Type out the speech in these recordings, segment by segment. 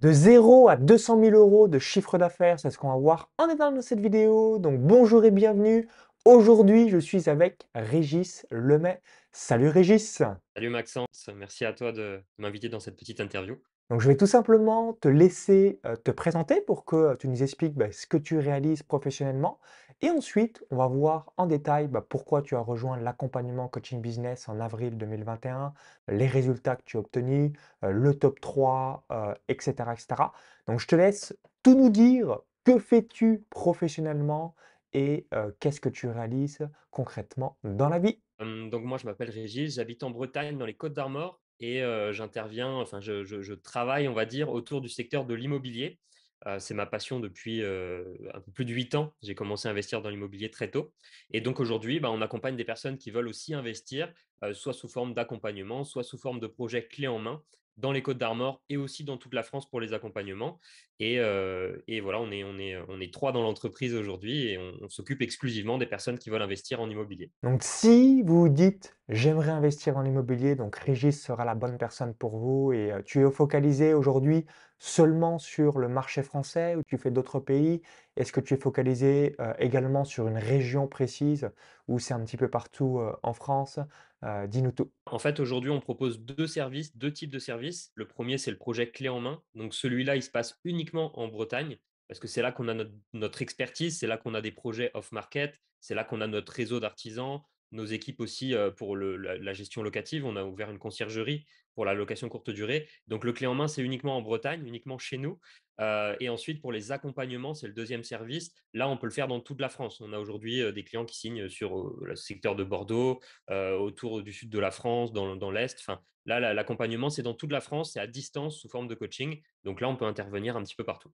De 0 à 200 000 euros de chiffre d'affaires, c'est ce qu'on va voir en détail dans cette vidéo. Donc bonjour et bienvenue. Aujourd'hui, je suis avec Régis Lemay. Salut Régis. Salut Maxence, merci à toi de m'inviter dans cette petite interview. Donc je vais tout simplement te laisser te présenter pour que tu nous expliques ce que tu réalises professionnellement. Et ensuite, on va voir en détail pourquoi tu as rejoint l'accompagnement coaching business en avril 2021, les résultats que tu as obtenus, le top 3, etc., etc. Donc je te laisse tout nous dire. Que fais-tu professionnellement et qu'est-ce que tu réalises concrètement dans la vie? Donc moi je m'appelle Régis, j'habite en Bretagne dans les Côtes-d'Armor et j'interviens, enfin je travaille, on va dire, autour du secteur de l'immobilier. C'est ma passion depuis, un peu plus de 8 ans. J'ai commencé à investir dans l'immobilier très tôt et donc aujourd'hui, on accompagne des personnes qui veulent aussi investir, soit sous forme d'accompagnement, soit sous forme de projet clé en main dans les Côtes-d'Armor et aussi dans toute la France pour les accompagnements et voilà, on est 3 dans l'entreprise aujourd'hui et on s'occupe exclusivement des personnes qui veulent investir en immobilier. Donc, si vous vous dites j'aimerais investir dans l'immobilier, donc Régis sera la bonne personne pour vous et tu es focalisé aujourd'hui seulement sur le marché français ou tu fais d'autres pays? Est-ce que tu es focalisé également sur une région précise ou c'est un petit peu partout en France? Dis-nous tout. En fait, aujourd'hui, on propose 2 services, 2 types de services. Le premier, c'est le projet clé en main. Donc celui-là, il se passe uniquement en Bretagne parce que c'est là qu'on a notre expertise, c'est là qu'on a des projets off market, c'est là qu'on a notre réseau d'artisans, nos équipes aussi, pour le la gestion locative. On a ouvert une conciergerie pour la location courte durée. Donc le clé en main, c'est uniquement en Bretagne, uniquement chez nous. Et ensuite pour les accompagnements, c'est le deuxième service. Là, on peut le faire dans toute la France. On a aujourd'hui, des clients qui signent sur, le secteur de Bordeaux, autour du sud de la France, dans l'Est. Enfin, là, l'accompagnement, c'est dans toute la France, c'est à distance sous forme de coaching. Donc là, on peut intervenir un petit peu partout.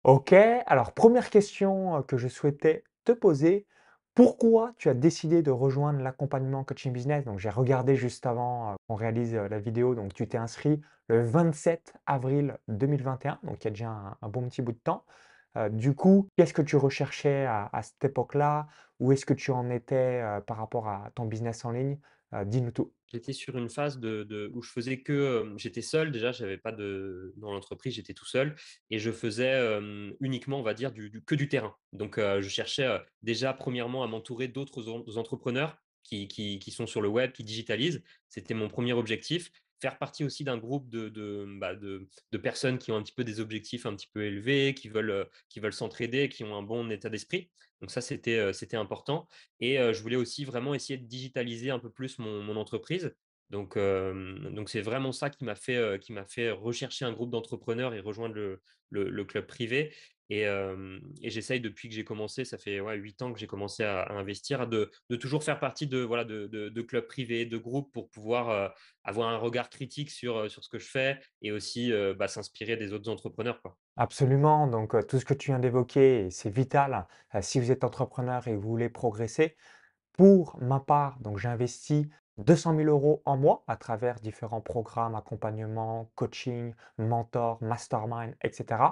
Ok, alors première question que je souhaitais te poser, pourquoi tu as décidé de rejoindre l'accompagnement coaching business? Donc j'ai regardé juste avant qu'on réalise la vidéo, donc tu t'es inscrit le 27 avril 2021, donc il y a déjà un bon petit bout de temps. Du coup, qu'est-ce que tu recherchais à cette époque-là? Où est-ce que tu en étais par rapport à ton business en ligne? Dis-nous tout. J'étais sur une phase où je faisais que, j'étais seul déjà, j'avais pas de dans l'entreprise, j'étais tout seul et je faisais, uniquement, on va dire, que du terrain. Donc, je cherchais, déjà premièrement à m'entourer d'autres entrepreneurs qui sont sur le web, qui digitalisent. C'était mon premier objectif. Faire partie aussi d'un groupe de personnes qui ont un petit peu des objectifs un petit peu élevés, qui veulent s'entraider, qui ont un bon état d'esprit. Donc ça, c'était important. Et je voulais aussi vraiment essayer de digitaliser un peu plus mon entreprise. Donc c'est vraiment ça qui m'a fait rechercher un groupe d'entrepreneurs et rejoindre le club privé et j'essaye depuis que j'ai commencé, ça fait, ouais, 8 ans que j'ai commencé à investir, de toujours faire partie de voilà, de clubs privés, de groupes pour pouvoir, avoir un regard critique sur ce que je fais et aussi, s'inspirer des autres entrepreneurs, quoi. Absolument, donc tout ce que tu viens d'évoquer, c'est vital si vous êtes entrepreneur et que vous voulez progresser. Pour ma part, donc j'investis 200 000 euros en mois à travers différents programmes, accompagnement, coaching, mentor, mastermind, etc.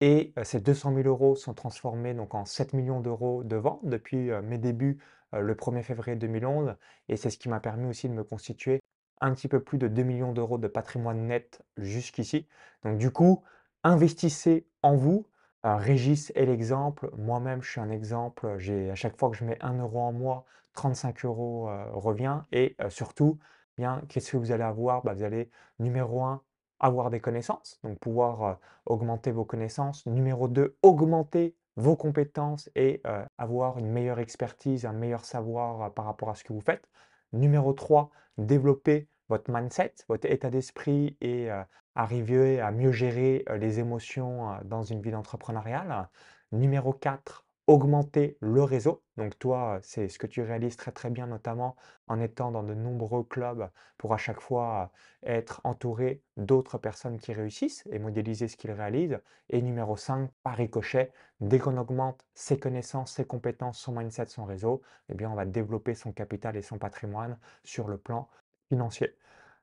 Et ces 200 000 euros sont transformés donc en 7 millions d'euros de ventes depuis mes débuts le 1er février 2011. Et c'est ce qui m'a permis aussi de me constituer un petit peu plus de 2 millions d'euros de patrimoine net jusqu'ici. Donc du coup, investissez en vous. Régis est l'exemple, moi-même je suis un exemple. À chaque fois que je mets 1 euro en moi, 35 euros revient. Et surtout, bien, qu'est-ce que vous allez avoir? Vous allez, numéro un, avoir des connaissances, donc pouvoir augmenter vos connaissances. Numéro 2, augmenter vos compétences et avoir une meilleure expertise, un meilleur savoir par rapport à ce que vous faites. Numéro 3, développer votre mindset, votre état d'esprit et arriver à mieux gérer les émotions dans une vie d'entrepreneuriale. Numéro 4, augmenter le réseau. Donc toi, c'est ce que tu réalises très très bien, notamment en étant dans de nombreux clubs pour à chaque fois être entouré d'autres personnes qui réussissent et modéliser ce qu'ils réalisent. Et numéro 5, par ricochet, dès qu'on augmente ses connaissances, ses compétences, son mindset, son réseau, eh bien on va développer son capital et son patrimoine sur le plan financier.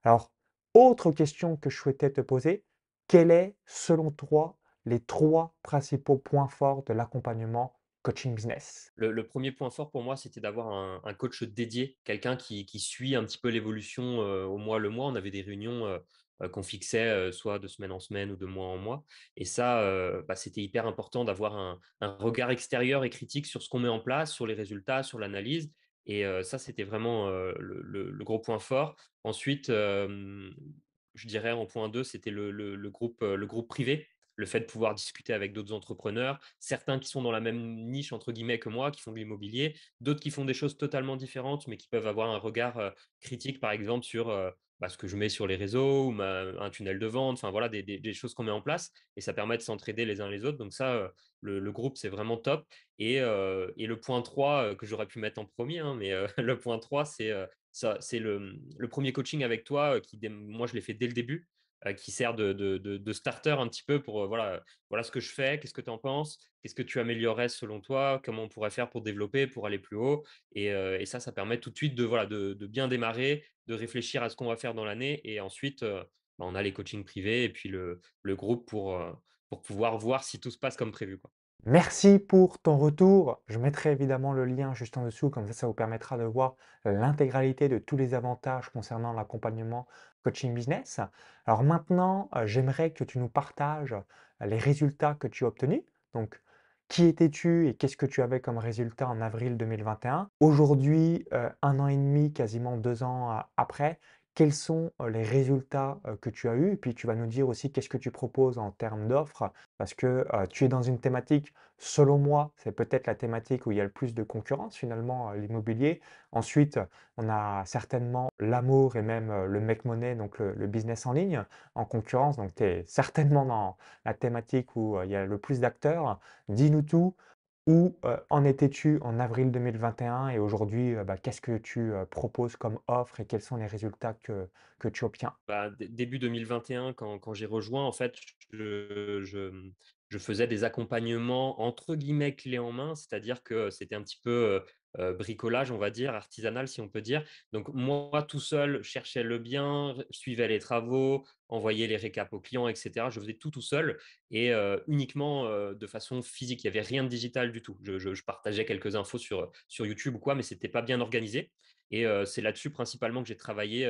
Alors, autre question que je souhaitais te poser, quel est, selon toi, les trois principaux points forts de l'accompagnement coaching business? Le 1er point fort pour moi, c'était d'avoir un coach dédié, quelqu'un qui suit un petit peu l'évolution, au mois le mois. On avait des réunions, qu'on fixait, soit de semaine en semaine ou de mois en mois. Et ça, c'était hyper important d'avoir un regard extérieur et critique sur ce qu'on met en place, sur les résultats, sur l'analyse. Et ça, c'était vraiment, le gros point fort. Ensuite, je dirais en point 2, c'était le groupe privé. Le fait de pouvoir discuter avec d'autres entrepreneurs, certains qui sont dans la même «niche» entre guillemets que moi, qui font de l'immobilier, d'autres qui font des choses totalement différentes, mais qui peuvent avoir un regard, critique, par exemple, sur, ce que je mets sur les réseaux ou un tunnel de vente, enfin voilà, des choses qu'on met en place, et ça permet de s'entraider les uns les autres. Donc ça, le groupe, c'est vraiment top. Et le point 3 que j'aurais pu mettre en premier, hein, mais le point 3 c'est le premier coaching avec toi, moi, je l'ai fait dès le début, qui sert de starter un petit peu pour, voilà ce que je fais, qu'est-ce que tu en penses? Qu'est-ce que tu améliorerais selon toi? Comment on pourrait faire pour développer, pour aller plus haut? Et ça permet tout de suite de bien démarrer, de réfléchir à ce qu'on va faire dans l'année. Et ensuite, on a les coachings privés et puis le groupe pour pouvoir voir si tout se passe comme prévu, quoi. Merci pour ton retour. Je mettrai évidemment le lien juste en dessous, comme ça vous permettra de voir l'intégralité de tous les avantages concernant l'accompagnement coaching business. Alors maintenant, j'aimerais que tu nous partages les résultats que tu as obtenus. Donc, qui étais-tu et qu'est-ce que tu avais comme résultat en avril 2021? Aujourd'hui, 1 an et demi, quasiment 2 ans après, quels sont les résultats que tu as eus? Et puis tu vas nous dire aussi qu'est-ce que tu proposes en termes d'offres, parce que tu es dans une thématique. Selon moi, c'est peut-être la thématique où il y a le plus de concurrence finalement, l'immobilier. Ensuite, on a certainement l'amour et même, le make money, donc le business en ligne, en concurrence. Donc tu es certainement dans la thématique où, il y a le plus d'acteurs. Dis-nous tout. Où, en étais-tu en avril 2021 et aujourd'hui, qu'est-ce que tu, proposes comme offre et quels sont les résultats que tu obtiens? Début 2021, quand j'ai rejoint, en fait, je faisais des accompagnements entre guillemets «clés en main», c'est-à-dire que c'était un petit peu, bricolage, on va dire, artisanal, si on peut dire. Donc moi, tout seul, cherchais le bien, suivais les travaux, envoyais les récaps aux clients, et cetera. Je faisais tout seul, et uniquement, de façon physique. Il y avait rien de digital du tout. Je partageais quelques infos sur YouTube ou quoi, mais c'était pas bien organisé. Et c'est là-dessus principalement que j'ai travaillé,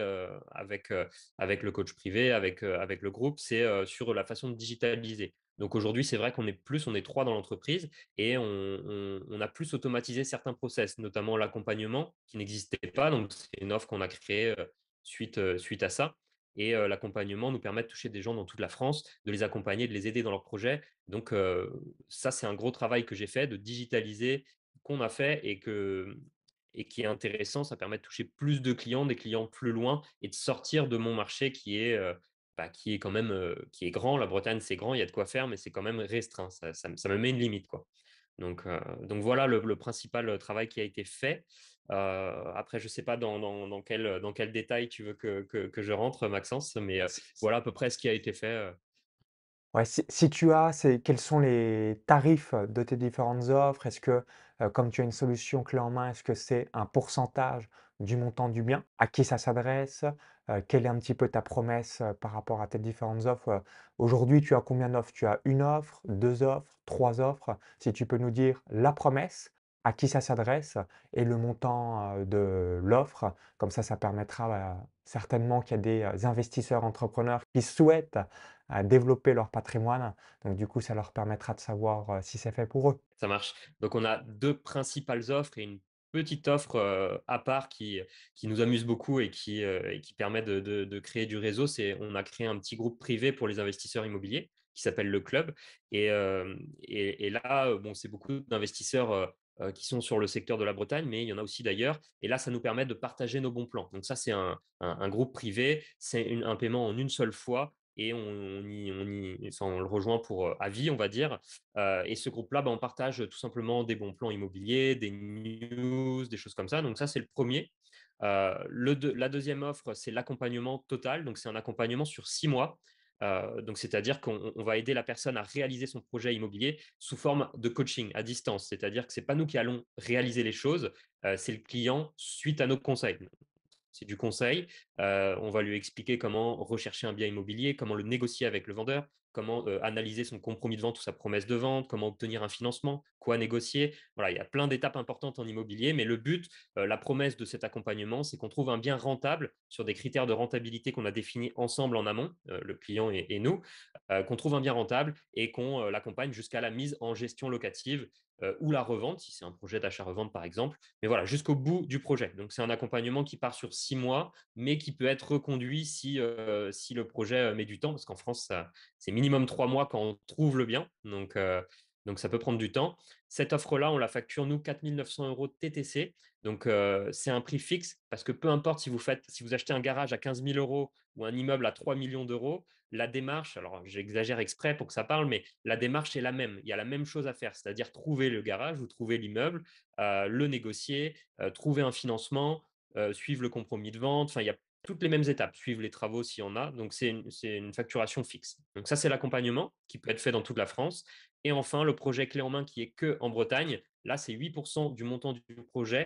avec le coach privé, avec le groupe, c'est sur la façon de digitaliser. Donc aujourd'hui, c'est vrai on est trois dans l'entreprise, et on a plus automatisé certains process, notamment l'accompagnement qui n'existait pas. Donc c'est une offre qu'on a créée suite à ça. Et l'accompagnement nous permet de toucher des gens dans toute la France, de les accompagner, de les aider dans leurs projets. Donc ça, c'est un gros travail que j'ai fait de digitaliser, qu'on a fait, et qui est intéressant. Ça permet de toucher plus de clients, des clients plus loin, et de sortir de mon marché qui est quand même qui est grand. La Bretagne, c'est grand, il y a de quoi faire, mais c'est quand même restreint. Ça me met une limite, quoi. Donc voilà le principal travail qui a été fait. Après, je ne sais pas dans quel détail tu veux que je rentre, Maxence, mais voilà à peu près ce qui a été fait. Ouais, si tu as, c'est quels sont les tarifs de tes différentes offres? Est-ce que, comme tu as une solution clé en main, est-ce que c'est un pourcentage du montant du bien? À qui ça s'adresse? Quelle est un petit peu ta promesse, par rapport à tes différentes offres? Aujourd'hui, tu as combien d'offres? Tu as une offre, 2 offres, 3 offres? Si tu peux nous dire la promesse, à qui ça s'adresse et le montant, de l'offre. Comme ça permettra, certainement qu'il y a des, investisseurs entrepreneurs qui souhaitent à développer leur patrimoine. Donc du coup, ça leur permettra de savoir, si c'est fait pour eux. Ça marche. Donc on a 2 principales offres et une petite offre, à part qui nous amuse beaucoup et qui permet de créer du réseau. On a créé un petit groupe privé pour les investisseurs immobiliers qui s'appelle le club. Et là, bon, c'est beaucoup d'investisseurs, qui sont sur le secteur de la Bretagne, mais il y en a aussi d'ailleurs. Et là, ça nous permet de partager nos bons plans. Donc ça, c'est un groupe privé, c'est un paiement en une seule fois, et on le rejoint pour, à vie, on va dire. Et ce groupe-là, on partage tout simplement des bons plans immobiliers, des news, des choses comme ça. Donc ça, c'est le premier. La deuxième offre, c'est l'accompagnement total. Donc c'est un accompagnement sur 6 mois. Donc c'est-à-dire qu'on va aider la personne à réaliser son projet immobilier sous forme de coaching à distance. C'est-à-dire que c'est pas nous qui allons réaliser les choses, c'est le client suite à nos conseils. C'est du conseil. On va lui expliquer comment rechercher un bien immobilier, comment le négocier avec le vendeur, comment analyser son compromis de vente ou sa promesse de vente, comment obtenir un financement, quoi négocier. Voilà, il y a plein d'étapes importantes en immobilier, mais le but, la promesse de cet accompagnement, c'est qu'on trouve un bien rentable sur des critères de rentabilité qu'on a définis ensemble en amont, le client et nous, qu'on trouve un bien rentable et qu'on l'accompagne jusqu'à la mise en gestion locative ou la revente, si c'est un projet d'achat-revente par exemple, mais voilà, jusqu'au bout du projet. Donc c'est un accompagnement qui part sur 6 mois, mais qui peut être reconduit si le projet met du temps, parce qu'en France, c'est minimum 3 mois quand on trouve le bien. Donc ça peut prendre du temps. Cette offre-là, on la facture, nous, 4 900 € de TTC. Donc, c'est un prix fixe parce que peu importe si vous achetez un garage à 15 000 € ou un immeuble à 3 millions d'euros, la démarche, alors j'exagère exprès pour que ça parle, mais la démarche est la même. Il y a la même chose à faire, c'est-à-dire trouver le garage ou trouver l'immeuble, le négocier, trouver un financement, suivre le compromis de vente. Enfin, il y a toutes les mêmes étapes, suivre les travaux s'il y en a. Donc, c'est une facturation fixe. Donc, ça, c'est l'accompagnement qui peut être fait dans toute la France. Et enfin, le projet clé en main qui est que en Bretagne. Là, c'est 8% du montant du projet.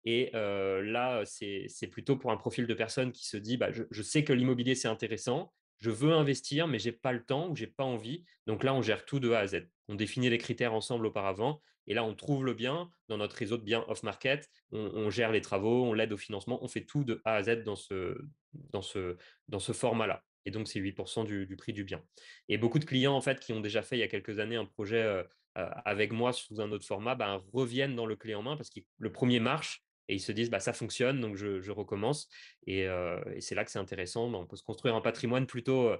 Et là, c'est plutôt pour un profil de personne qui se dit bah, je sais que l'immobilier, c'est intéressant. Je veux investir, mais j'ai pas le temps ou j'ai pas envie. Donc là, on gère tout de A à Z. On définit les critères ensemble auparavant. Et là, on trouve le bien dans notre réseau de biens off-market. On gère les travaux, on l'aide au financement. On fait tout de A à Z dans ce, dans ce format-là. Et donc, c'est 8% du prix du bien. Et beaucoup de clients, en fait, qui ont déjà fait il y a quelques années un projet avec moi sous un autre format, ben, reviennent dans le clé en main parce que le premier marche et ils se disent bah, ça fonctionne, donc je recommence. Et c'est là que c'est intéressant. Ben, on peut se construire un patrimoine plutôt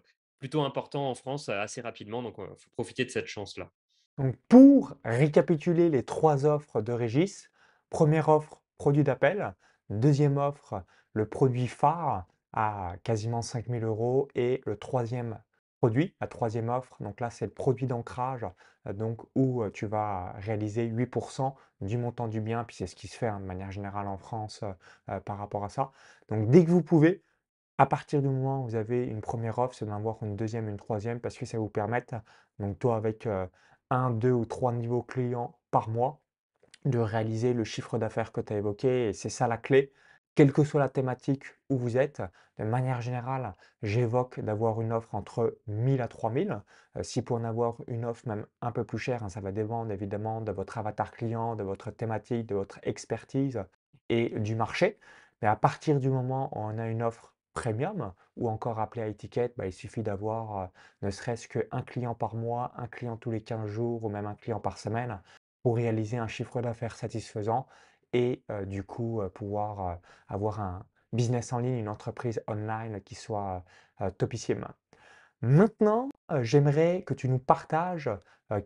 important en France assez rapidement. Donc, il faut profiter de cette chance-là. Donc, pour récapituler les trois offres de Régis, première offre, produit d'appel. Deuxième offre, le produit phare à quasiment 5 000 € et le troisième produit, la troisième offre, donc là c'est le produit d'ancrage, donc où tu vas réaliser 8% du montant du bien, puis c'est ce qui se fait hein, de manière générale en France par rapport à ça. Donc dès que vous pouvez, à partir du moment où vous avez une première offre, c'est d'en avoir une deuxième, une troisième, parce que ça va vous permettre, donc toi avec 1, 2 ou 3 niveaux clients par mois, de réaliser le chiffre d'affaires que tu as évoqué et c'est ça la clé. Quelle que soit la thématique où vous êtes, de manière générale, j'évoque d'avoir une offre entre 1000 à 3000. Si pour en avoir une offre même un peu plus chère, hein, ça va dépendre évidemment de votre avatar client, de votre thématique, de votre expertise et du marché. Mais à partir du moment où on a une offre premium ou encore appelée à étiquette, bah, il suffit d'avoir ne serait-ce qu'un client par mois, un client tous les 15 jours ou même un client par semaine pour réaliser un chiffre d'affaires satisfaisant et du coup, pouvoir, avoir un business en ligne, une entreprise online qui soit, topissime. Maintenant, j'aimerais que tu nous partages,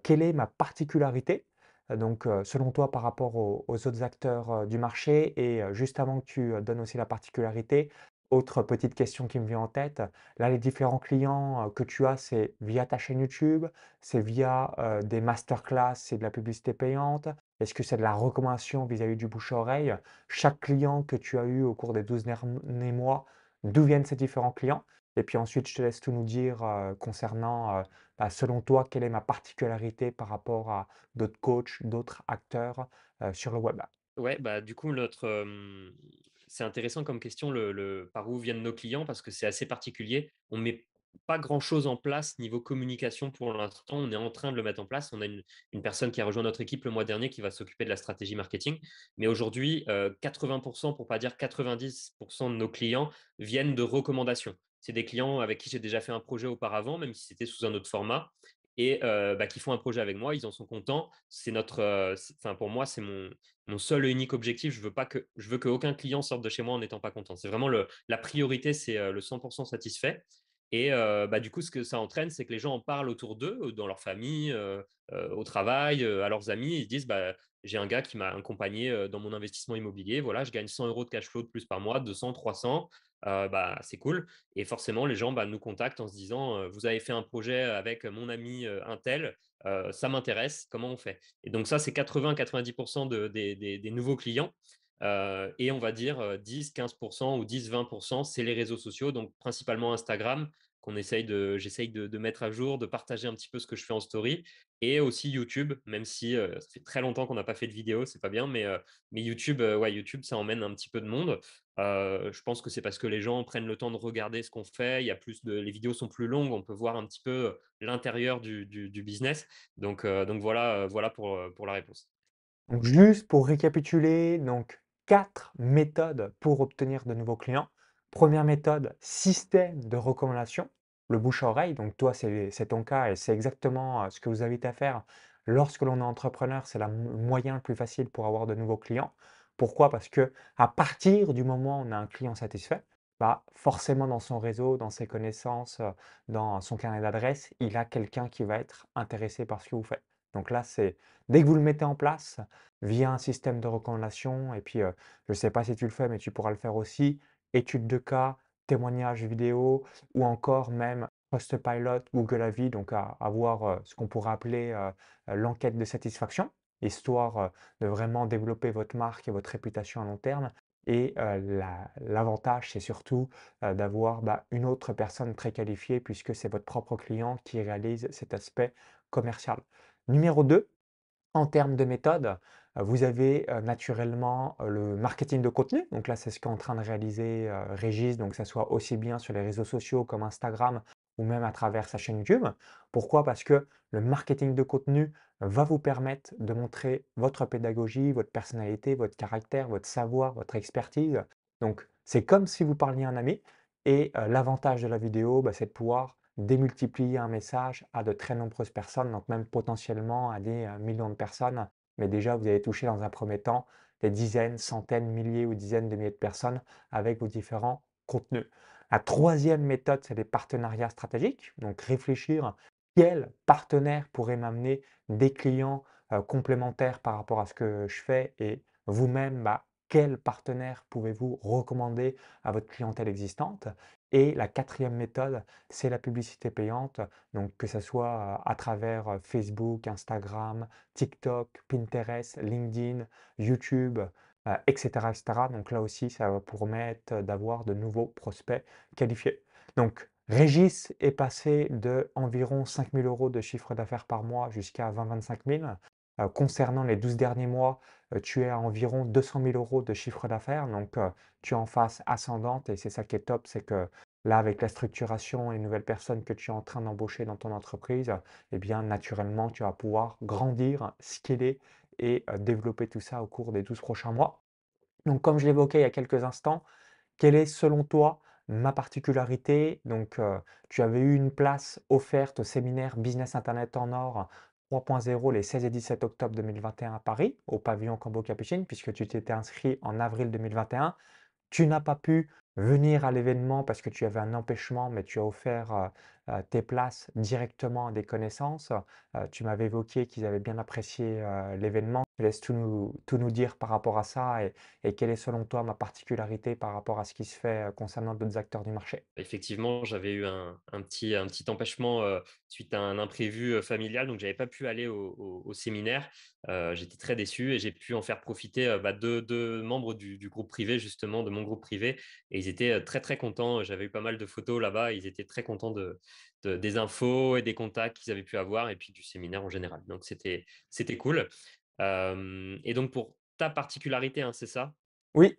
quelle est ma particularité, donc selon toi par rapport aux autres acteurs, du marché et juste avant que tu, donnes aussi la particularité, autre petite question qui me vient en tête, là les différents clients, que tu as, c'est via ta chaîne YouTube? C'est via, des masterclass et de la publicité payante? Est-ce que c'est de la recommandation vis-à-vis du bouche à oreille? Chaque client que tu as eu au cours des 12 derniers mois, d'où viennent ces différents clients? Et puis ensuite, je te laisse tout nous dire concernant, bah, selon toi, quelle est ma particularité par rapport à d'autres coachs, d'autres acteurs sur le web. Ouais, bah, du coup, c'est intéressant comme question par où viennent nos clients parce que c'est assez particulier. On met pas grand-chose en place niveau communication pour l'instant. On est en train de le mettre en place. On a une personne qui a rejoint notre équipe le mois dernier qui va s'occuper de la stratégie marketing. Mais aujourd'hui, 80%, pour pas dire 90% de nos clients viennent de recommandations. C'est des clients avec qui j'ai déjà fait un projet auparavant, même si c'était sous un autre format et bah, qui font un projet avec moi, ils en sont contents. Enfin, pour moi, c'est mon seul et unique objectif. Je veux qu'aucun client sorte de chez moi en n'étant pas content. C'est vraiment la priorité, c'est le 100% satisfait. Et bah, du coup, ce que ça entraîne, c'est que les gens en parlent autour d'eux, dans leur famille, au travail, à leurs amis. Ils se disent, bah, j'ai un gars qui m'a accompagné dans mon investissement immobilier. Voilà, je gagne 100 € de cash flow de plus par mois, 200, 300. Bah, c'est cool. Et forcément, les gens bah, nous contactent en se disant, vous avez fait un projet avec mon ami un tel, ça m'intéresse, comment on fait? Et donc ça, c'est 80-90% des nouveaux clients. Et on va dire 10-15% ou 10-20%, c'est les réseaux sociaux, donc principalement Instagram, j'essaye de mettre à jour, de partager un petit peu ce que je fais en story et aussi YouTube, même si, ça fait très longtemps qu'on n'a pas fait de vidéo, c'est pas bien, mais YouTube, ouais, YouTube, ça emmène un petit peu de monde. Je pense que c'est parce que les gens prennent le temps de regarder ce qu'on fait. Il y a plus de Les vidéos sont plus longues, on peut voir un petit peu, l'intérieur du business. Donc voilà, voilà pour la réponse. Donc juste pour récapituler, donc 4 méthodes pour obtenir de nouveaux clients. Première méthode, système de recommandation, le bouche à oreille. Donc toi, c'est ton cas et c'est exactement ce que vous invite à faire lorsque l'on est entrepreneur. C'est le moyen le plus facile pour avoir de nouveaux clients. Pourquoi? Parce que à partir du moment où on a un client satisfait, bah forcément dans son réseau, dans ses connaissances, dans son carnet d'adresses, il a quelqu'un qui va être intéressé par ce que vous faites. Donc là, c'est dès que vous le mettez en place, via un système de recommandation et puis, je ne sais pas si tu le fais, mais tu pourras le faire aussi, études de cas, témoignages vidéo ou encore même Trustpilot, Google Avis, donc à avoir, ce qu'on pourrait appeler, l'enquête de satisfaction, histoire, de vraiment développer votre marque et votre réputation à long terme et l'avantage, c'est surtout, d'avoir, bah, une autre personne très qualifiée puisque c'est votre propre client qui réalise cet aspect commercial. Numéro 2. En termes de méthode, vous avez, naturellement, le marketing de contenu. Donc là, c'est ce qu'est en train de réaliser, Régis, donc que ça soit aussi bien sur les réseaux sociaux comme Instagram ou même à travers sa chaîne YouTube. Pourquoi? Parce que le marketing de contenu va vous permettre de montrer votre pédagogie, votre personnalité, votre caractère, votre savoir, votre expertise. Donc c'est comme si vous parliez à un ami et l'avantage de la vidéo, bah, c'est de pouvoir démultiplier un message à de très nombreuses personnes, donc même potentiellement à des millions de personnes. Mais déjà, vous allez toucher dans un premier temps des dizaines, centaines, milliers ou dizaines de milliers de personnes avec vos différents contenus. La troisième méthode, c'est les partenariats stratégiques. Donc réfléchir quel partenaire pourrait m'amener des clients complémentaires par rapport à ce que je fais et vous-même, bah, quel partenaire pouvez-vous recommander à votre clientèle existante. Et la quatrième méthode, c'est la publicité payante, donc que ce soit à travers Facebook, Instagram, TikTok, Pinterest, LinkedIn, YouTube, etc., etc. Donc là aussi, ça va vous permettre d'avoir de nouveaux prospects qualifiés. Donc, Régis est passé de environ 5 000 € de chiffre d'affaires par mois jusqu'à 20-25 000. Concernant les 12 derniers mois, tu es à environ 200 000 € de chiffre d'affaires. Donc, tu es en phase ascendante et c'est ça qui est top, c'est que là, avec la structuration et les nouvelles personnes que tu es en train d'embaucher dans ton entreprise, eh bien, naturellement, tu vas pouvoir grandir, scaler et développer tout ça au cours des 12 prochains mois. Donc, comme je l'évoquais il y a quelques instants, quelle est selon toi ma particularité? Donc, tu avais eu une place offerte au séminaire Business Internet en or 3.0 les 16 et 17 octobre 2021 à Paris, au pavillon Cambo Capucine, puisque tu t'étais inscrit en avril 2021. Tu n'as pas pu venir à l'événement parce que tu avais un empêchement, mais tu as offert, tes places directement à des connaissances. Tu m'avais évoqué qu'ils avaient bien apprécié, l'événement. Je te laisse tout nous dire par rapport à ça et quelle est selon toi ma particularité par rapport à ce qui se fait, concernant d'autres acteurs du marché? Effectivement, j'avais eu un petit empêchement, suite à un imprévu, familial, donc j'avais pas pu aller au séminaire. J'étais très déçu et j'ai pu en faire profiter, bah, 2 membres du groupe privé justement, de mon groupe privé et ils étaient, très, très contents. J'avais eu pas mal de photos là-bas, ils étaient très contents de des infos et des contacts qu'ils avaient pu avoir et puis du séminaire en général. Donc c'était cool. Hem Et donc pour ta particularité, hein, c'est ça? Oui,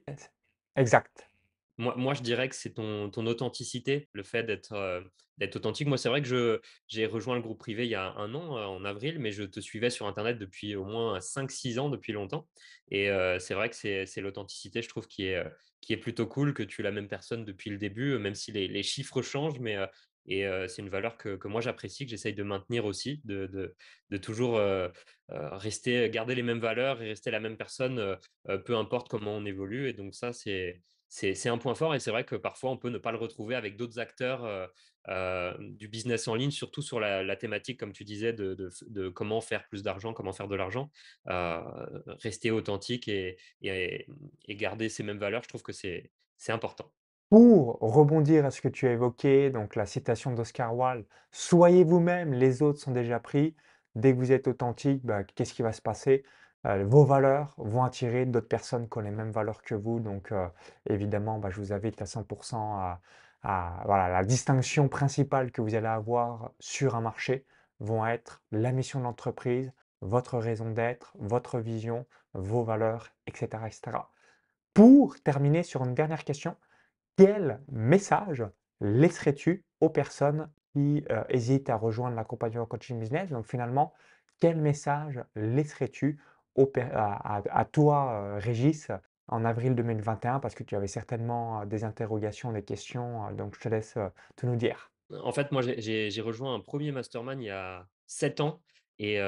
exact. Moi, je dirais que c'est ton authenticité, le fait d'être authentique. Moi, c'est vrai que j'ai rejoint le groupe privé il y a 1 an, en avril, mais je te suivais sur internet depuis au moins 5 6 ans, depuis longtemps et c'est vrai que c'est l'authenticité, je trouve, qui est plutôt cool, que tu es la même personne depuis le début, même si les chiffres changent, c'est une valeur que moi j'apprécie, que j'essaye de maintenir aussi, de toujours, rester garder les mêmes valeurs et rester la même personne, peu importe comment on évolue et donc ça, c'est un point fort et c'est vrai que parfois on peut ne pas le retrouver avec d'autres acteurs, du business en ligne, surtout sur la thématique comme tu disais de comment faire plus d'argent, comment faire de l'argent. Heu, Rester authentique et garder ces mêmes valeurs, je trouve que c'est important. Pour rebondir à ce que tu as évoqué, donc la citation d'Oscar Wilde: «Soyez vous-même, les autres sont déjà pris». Dès que vous êtes authentique, bah, qu'est-ce qui va se passer? Vos valeurs vont attirer d'autres personnes qui ont les mêmes valeurs que vous, donc évidemment, bah, je vous invite à 100 à voilà, la distinction principale que vous allez avoir sur un marché vont être la mission de l'entreprise, votre raison d'être, votre vision, vos valeurs, etc., etc. Pour terminer sur une dernière question, quel message laisserais-tu aux personnes qui hésitent à rejoindre l'accompagnement coaching business? Donc finalement, quel message laisserais-tu à toi, Régis, en avril 2021? Parce que tu avais certainement des interrogations, des questions, donc je te laisse tout nous dire. En fait, moi, j'ai rejoint un premier mastermind il y a 7 ans et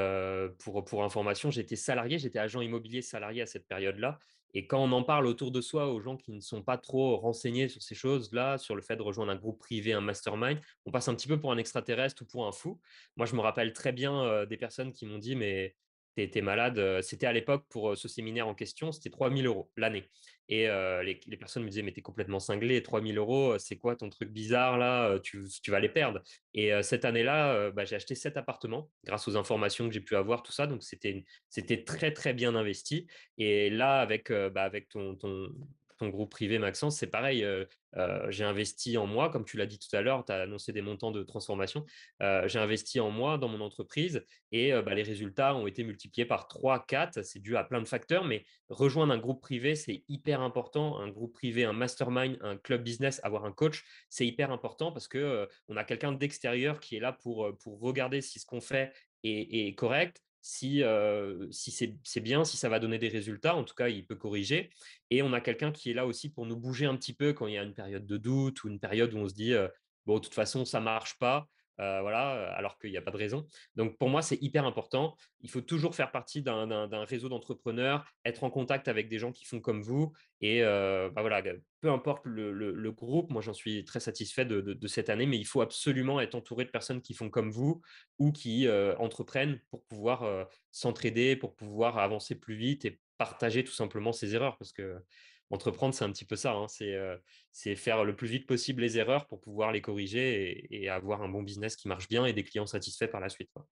pour information, j'étais salarié, j'étais agent immobilier salarié à cette période-là et quand on en parle autour de soi aux gens qui ne sont pas trop renseignés sur ces choses-là, sur le fait de rejoindre un groupe privé, un mastermind, on passe un petit peu pour un extraterrestre ou pour un fou. Moi, je me rappelle très bien, des personnes qui m'ont dit: «Mais tu es malade», c'était à l'époque pour, ce séminaire en question, c'était 3 000 € l'année et les personnes me disaient: «Mais tu es complètement cinglé, 3 000 €, c'est quoi ton truc bizarre là? Tu vas les perdre» et cette année-là, bah, j'ai acheté 7 appartements grâce aux informations que j'ai pu avoir, tout ça, donc c'était très, très bien investi et là avec, bah, avec ton groupe privé Maxence, c'est pareil, j'ai investi en moi, comme tu l'as dit tout à l'heure, tu as annoncé des montants de transformation. J'ai investi en moi, dans mon entreprise et bah, les résultats ont été multipliés par 3, 4. C'est dû à plein de facteurs, mais rejoindre un groupe privé, c'est hyper important. Un groupe privé, un mastermind, un club business, avoir un coach, c'est hyper important parce que on a quelqu'un d'extérieur qui est là pour regarder si ce qu'on fait est correct, si c'est bien, si ça va donner des résultats. En tout cas, il peut corriger. Et on a quelqu'un qui est là aussi pour nous bouger un petit peu quand il y a une période de doute ou une période où on se dit bon, de toute façon, ça marche pas. Voilà, alors qu'il n'y a pas de raison. Donc pour moi, c'est hyper important. Il faut toujours faire partie d'un réseau d'entrepreneurs, être en contact avec des gens qui font comme vous et bah, voilà, peu importe le groupe, moi j'en suis très satisfait de cette année, mais il faut absolument être entouré de personnes qui font comme vous ou qui, entreprennent pour pouvoir, s'entraider, pour pouvoir avancer plus vite et partager tout simplement ses erreurs. Parce que entreprendre, c'est un petit peu ça, hein, c'est faire le plus vite possible les erreurs pour pouvoir les corriger et avoir un bon business qui marche bien et des clients satisfaits par la suite, quoi.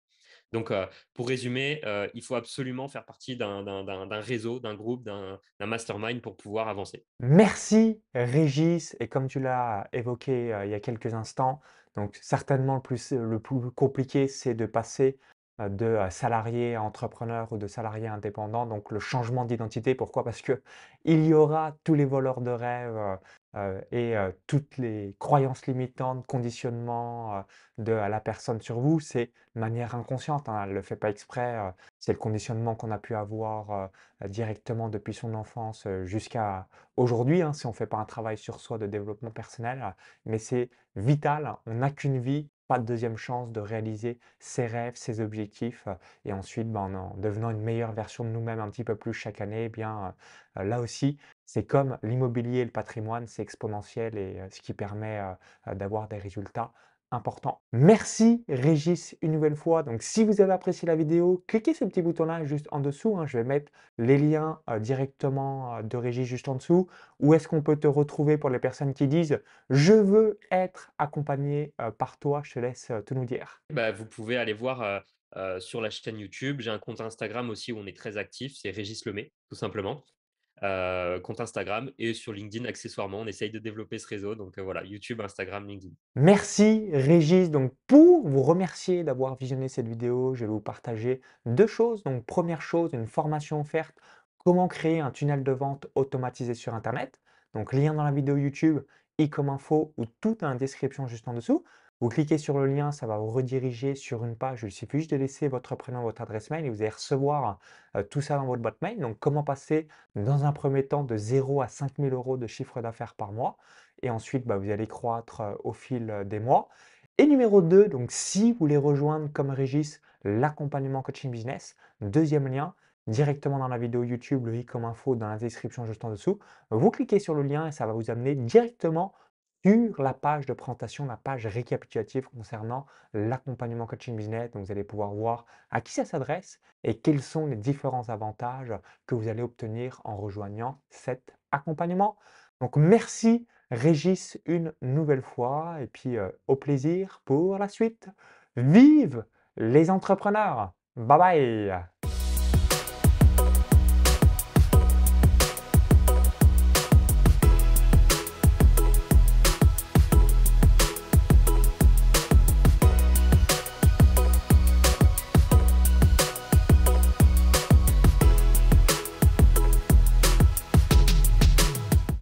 Donc, pour résumer, il faut absolument faire partie d'un réseau, d'un groupe, d'un mastermind pour pouvoir avancer. Merci Régis et comme tu l'as évoqué, il y a quelques instants, donc certainement le plus compliqué, c'est de passer, de, salarié à entrepreneur ou de salarié à indépendant, donc le changement d'identité. Pourquoi? Parce que il y aura tous les voleurs de rêves, et toutes les croyances limitantes, conditionnements, de la personne sur vous. C'est de manière inconsciente, hein, elle ne le fait pas exprès, c'est le conditionnement qu'on a pu avoir, directement depuis son enfance, jusqu'à aujourd'hui, hein, si on ne fait pas un travail sur soi de développement personnel, mais c'est vital. On n'a qu'une vie, pas de deuxième chance de réaliser ses rêves, ses objectifs, et ensuite, ben, en devenant une meilleure version de nous-mêmes un petit peu plus chaque année, eh bien, là aussi, c'est comme l'immobilier et le patrimoine, c'est exponentiel et ce qui permet d'avoir des résultats importants. Merci Régis une nouvelle fois. Donc, si vous avez apprécié la vidéo, cliquez sur le petit bouton-là juste en dessous, hein. Je vais mettre les liens directement de Régis juste en dessous. Où est-ce qu'on peut te retrouver pour les personnes qui disent je veux être accompagné par toi? Je te laisse tout nous dire. Bah, vous pouvez aller voir, sur la chaîne YouTube. J'ai un compte Instagram aussi où on est très actif, c'est Régis Lemay, tout simplement. Compte Instagram et sur LinkedIn accessoirement, on essaye de développer ce réseau donc voilà, YouTube, Instagram, LinkedIn. Merci Régis. Donc pour vous remercier d'avoir visionné cette vidéo, je vais vous partager 2 choses. Donc première chose, une formation offerte, comment créer un tunnel de vente automatisé sur internet. Donc lien dans la vidéo YouTube, i comme info ou tout dans la description juste en dessous. Vous cliquez sur le lien, ça va vous rediriger sur une page. Il suffit juste de laisser votre prénom, votre adresse mail et vous allez recevoir tout ça dans votre boîte mail. Donc comment passer dans un premier temps de 0 à 5 000 € de chiffre d'affaires par mois et ensuite, bah, vous allez croître, au fil, des mois. Et numéro 2, donc si vous voulez rejoindre comme Régis l'accompagnement coaching business, deuxième lien, directement dans la vidéo YouTube, le i comme info dans la description juste en dessous. Vous cliquez sur le lien et ça va vous amener directement sur la page de présentation, la page récapitulative concernant l'accompagnement coaching business. Donc vous allez pouvoir voir à qui ça s'adresse et quels sont les différents avantages que vous allez obtenir en rejoignant cet accompagnement. Donc merci Régis une nouvelle fois et puis, au plaisir pour la suite. Vive les entrepreneurs! Bye bye!